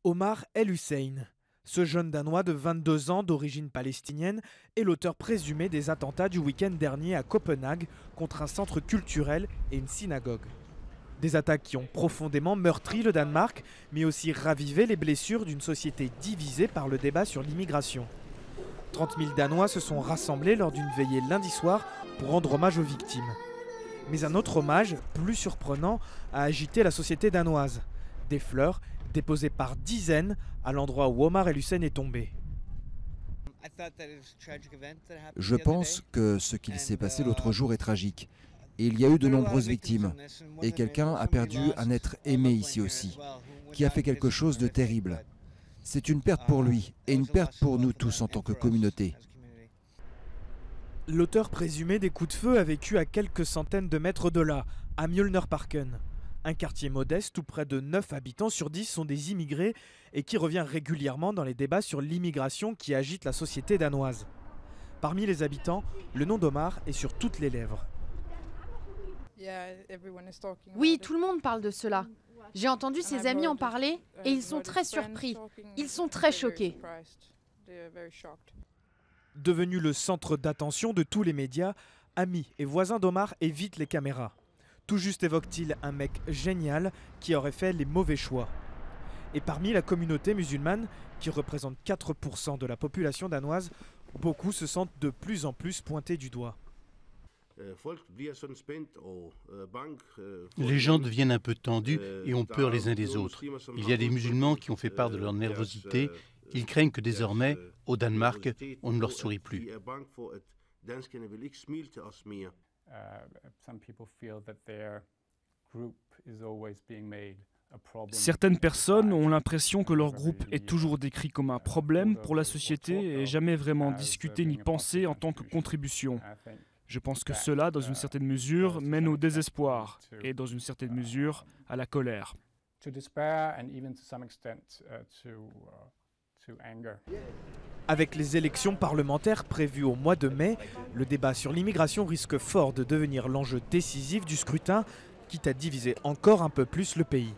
Omar El Hussein. Ce jeune Danois de 22 ans d'origine palestinienne est l'auteur présumé des attentats du week-end dernier à Copenhague contre un centre culturel et une synagogue. Des attaques qui ont profondément meurtri le Danemark, mais aussi ravivé les blessures d'une société divisée par le débat sur l'immigration. 30 000 Danois se sont rassemblés lors d'une veillée lundi soir pour rendre hommage aux victimes. Mais un autre hommage, plus surprenant, a agité la société danoise. Des fleurs déposées par dizaines à l'endroit où Omar El Hussein est tombé. Je pense que ce qu'il s'est passé l'autre jour est tragique. Et il y a eu de nombreuses victimes. Et quelqu'un a perdu un être aimé ici aussi, qui a fait quelque chose de terrible. C'est une perte pour lui et une perte pour nous tous en tant que communauté. L'auteur présumé des coups de feu a vécu à quelques centaines de mètres de là, à Mjølnerparken. Un quartier modeste où près de 9 habitants sur 10 sont des immigrés et qui revient régulièrement dans les débats sur l'immigration qui agite la société danoise. Parmi les habitants, le nom d'Omar est sur toutes les lèvres. Oui, tout le monde parle de cela. J'ai entendu ses amis en parler et ils sont très surpris. Ils sont très choqués. Devenu le centre d'attention de tous les médias, amis et voisins d'Omar évitent les caméras. Tout juste évoque-t-il un mec génial qui aurait fait les mauvais choix. Et parmi la communauté musulmane, qui représente 4% de la population danoise, beaucoup se sentent de plus en plus pointés du doigt. Les gens deviennent un peu tendus et ont peur les uns des autres. Il y a des musulmans qui ont fait part de leur nervosité. Ils craignent que désormais, au Danemark, on ne leur sourit plus. Certaines personnes ont l'impression que leur groupe est toujours décrit comme un problème pour la société et jamais vraiment discuté ni pensé en tant que contribution. Je pense que cela, dans une certaine mesure, mène au désespoir et, dans une certaine mesure, à la colère. Avec les élections parlementaires prévues au mois de mai, le débat sur l'immigration risque fort de devenir l'enjeu décisif du scrutin, quitte à diviser encore un peu plus le pays.